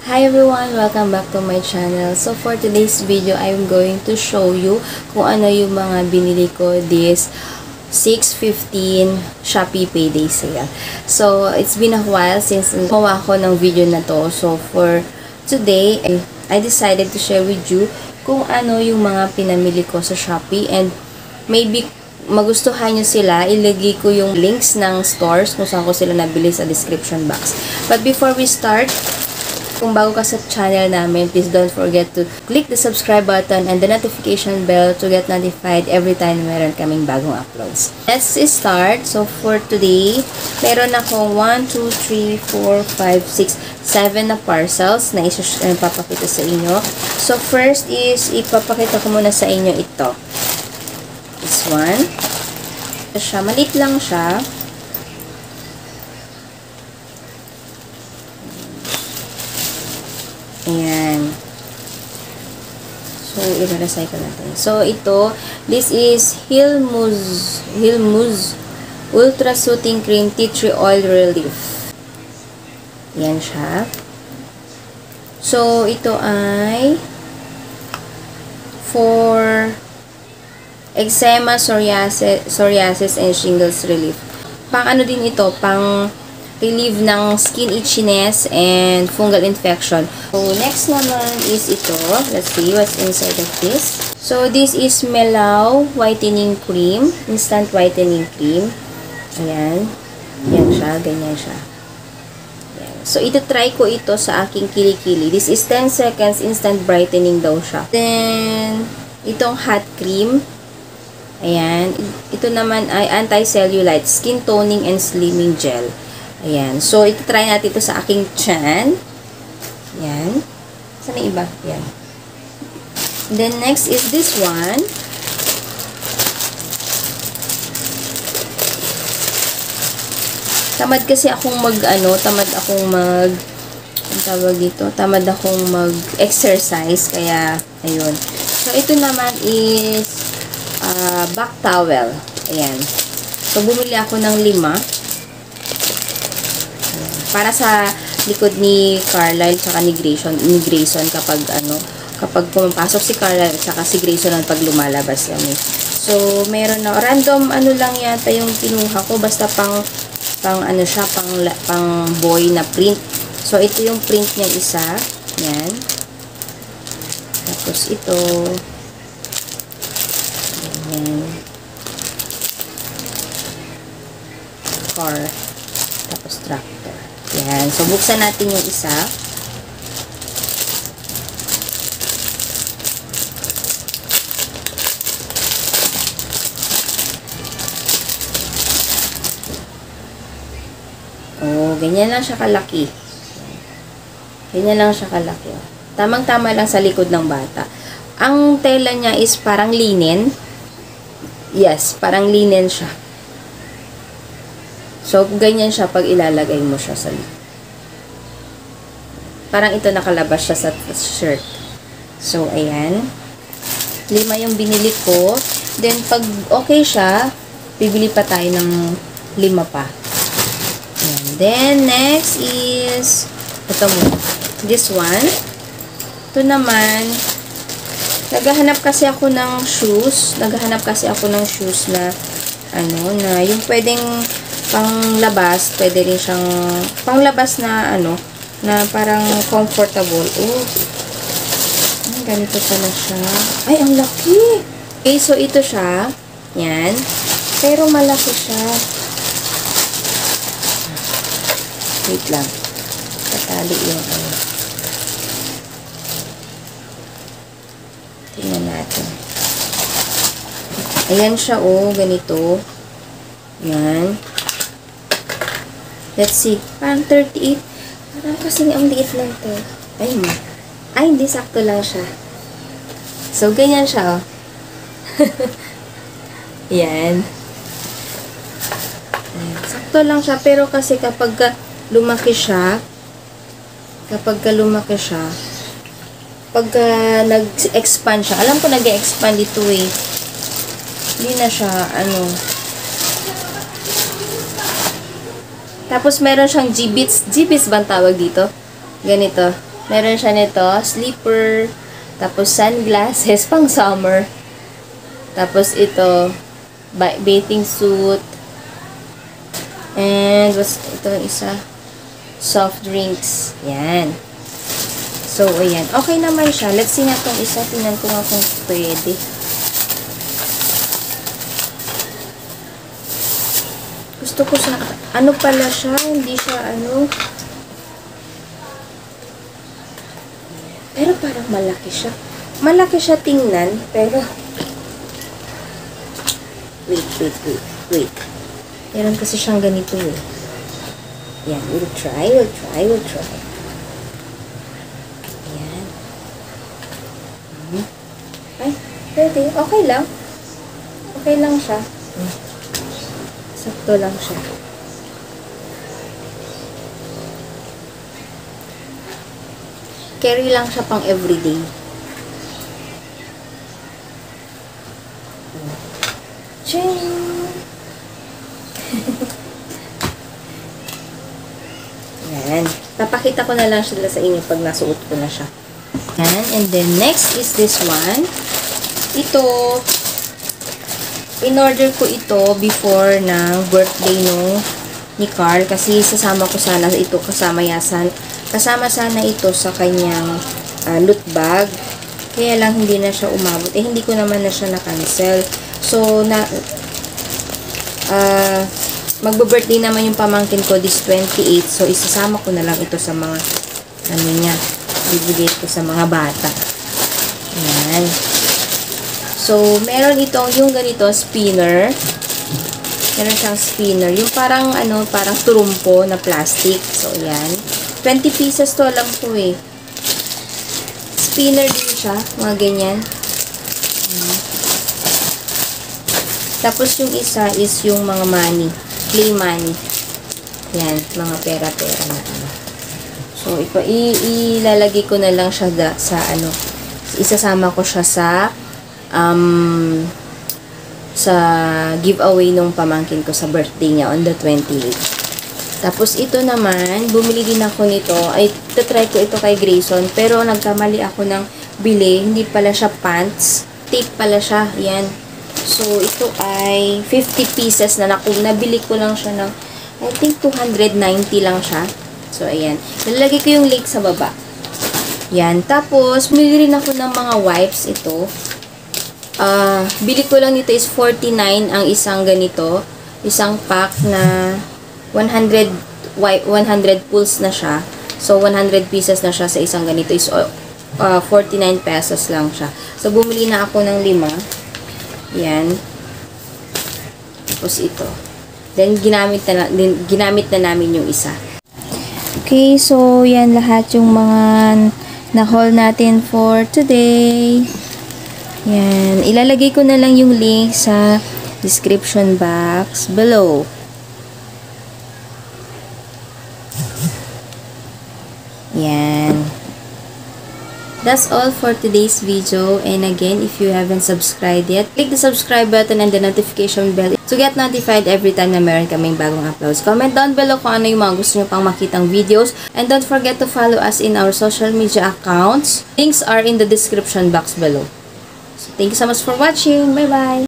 Hi everyone! Welcome back to my channel. So for today's video, I'm going to show you kung ano yung mga binili ko this 6/15 Shopee Payday Sale. So it's been a while since gumawa ko ng video na to. So for today, I decided to share with you kung ano yung mga pinamili ko sa Shopee, and maybe magustuhan nyo sila, ilagay ko yung links ng stores kung saan ko sila nabili sa description box. But before we start, kung bago ka sa channel namin, please don't forget to click the subscribe button and the notification bell to get notified every time meron kaming bagong uploads. Let's start. So for today, meron akong 1, 2, 3, 4, 5, 6, 7 na parcels na ipapakita sa inyo. So first is, ipapakita ko muna sa inyo ito. This one. Ito siya. Maliit lang siya. Ayan. So, i-recycle natin. So, ito, this is Hilmuz Ultra Soothing Cream Tea Tree Oil Relief. Ayan siya. So, ito ay for eczema, psoriasis, and shingles relief. Pang ano din ito, pang relieve ng skin itchiness and fungal infection. So, next naman is ito. Let's see what's inside of this. So, this is Melao Whitening Cream. Instant Whitening Cream. Ayan. Ayan siya. Ganyan siya. Ayan. So, ito-try ko ito sa aking kilikili. This is 10 seconds instant brightening daw siya. Then, itong hot cream. Ayan. Ito naman ay anti-cellulite skin toning and slimming gel. Ayan. So, ito-try natin ito sa aking chan. Ayan. Saan yung iba? Ayan. Then, next is this one. Tamad kasi akong tamad akong ang tawag dito, tamad akong mag-exercise. Kaya, ayun. So, ito naman is back towel. Ayan. So, bumili ako ng 5. Para sa likod ni Carlisle tsaka ni Grayson kapag pumapasok si Carlisle tsaka si Grayson pag lumalabas kami. So, meron na random lang yata yung kinuha ko, basta pang siya, pang boy na print. So, ito yung print niya isa. Yan. Tapos ito. Yan. Car. Tapos tractor. Yan. So, buksan natin yung isa. Oh, ganyan lang siya kalaki. Ganyan lang siya kalaki. Tamang-tama lang sa likod ng bata. Ang tela niya is parang linen. Yes, parang linen siya. So, ganyan siya pag ilalagay mo siya sa likod. Parang ito nakalabas siya sa shirt. So, ayan. 5 yung binili ko. Then, pag okay siya, bibili pa tayo ng 5 pa. Ayan. Then, next is ito mo. This one. Ito naman, naghahanap kasi ako ng shoes. Na na yung pwedeng panglabas, pwede rin siyang panglabas na na parang comfortable. Oh, ganito pala siya. Ay, ang laki! Okay, so ito siya. Yan. Pero malaki siya. Wait lang. Tatali yung tingnan natin. Ayan siya, oh. Ganito. Yan. Let's see. Parang 38. Parang kasing ang liit lang to. Ay, hindi. Sakto lang siya. So, ganyan siya, oh. Yan. Ayan. Sakto lang siya. Pero kasi kapag lumaki siya, pagka nag-expand siya, alam ko nag-expand ito eh. Hindi na siya, Tapos, meron siyang G-bits. G-bits ba ang tawag dito? Ganito. Meron siya nito, slipper, tapos sunglasses, pang summer. Tapos ito, bathing suit. And ito isa, soft drinks. Yan. So, ayan. Okay naman siya. Let's see na itong isa. Tingnan ko nga kung pwede. Gusto ko sa, ano pala siya? Hindi siya, ano. Pero parang malaki siya. Malaki siya tingnan, pero wait. Meron kasi siyang ganito eh. Yan, we'll try. Yan. Ay, pwede. Okay lang. Okay lang siya. Sakto lang siya. Carry lang siya pang everyday. Ching! Yan. Papakita ko na lang sila sa inyo pag nasuot ko na siya. Yan. And then, next is this one. Ito, in-order ko ito before ng birthday ni Carl. Kasi sasama ko sana ito kasama sana ito sa kanyang loot bag. Kaya lang hindi na siya umabot. Eh, hindi ko naman na siya na-cancel. So, magbe-birthday naman yung pamangkin ko this 28. So, isasama ko na lang ito sa mga, ano niya, bibigay ko sa mga bata. Ayan. So, meron itong, yung ganito, spinner. Meron siyang spinner. Yung parang, parang turumpo na plastic. So, ayan. 20 pieces to lang po eh. Spinner din siya. Mga ganyan. Tapos yung isa is yung mga money. Play money. Yan. Mga pera-pera na ano. So, ilalagay ko na lang siya sa isasama ko siya sa giveaway nung pamangkin ko sa birthday niya on the 28th. Tapos, ito naman, bumili din ako nito. Ay, try ko ito kay Grayson. Pero, nagkamali ako ng bili. Hindi pala siya pants. Tape pala siya. Yan. So, ito ay 50 pieces na nabili ko lang siya ng, I think, 290 lang siya. So, ayan. Nalalagay ko yung link sa baba. Yan. Tapos, bumili rin ako ng mga wipes. Ito. Bili ko lang nito is 49 ang isang ganito. Isang pack na 100 pulls na siya. So, 100 pieces na siya sa isang ganito is 49 pesos lang siya. So, bumili na ako ng 5. Yan. Tapos ito. Then, ginamit na namin yung isa. Okay, so, yan lahat yung mga na-haul natin for today. Yan. Ilalagay ko na lang yung link sa description box below. Yan. That's all for today's video. And again, if you haven't subscribed yet, click the subscribe button and the notification bell to get notified every time na meron kaming bagong uploads. Comment down below kung ano yung mga gusto nyo pang makitang videos. And don't forget to follow us in our social media accounts. Links are in the description box below. So, thank you so much for watching. Bye-bye!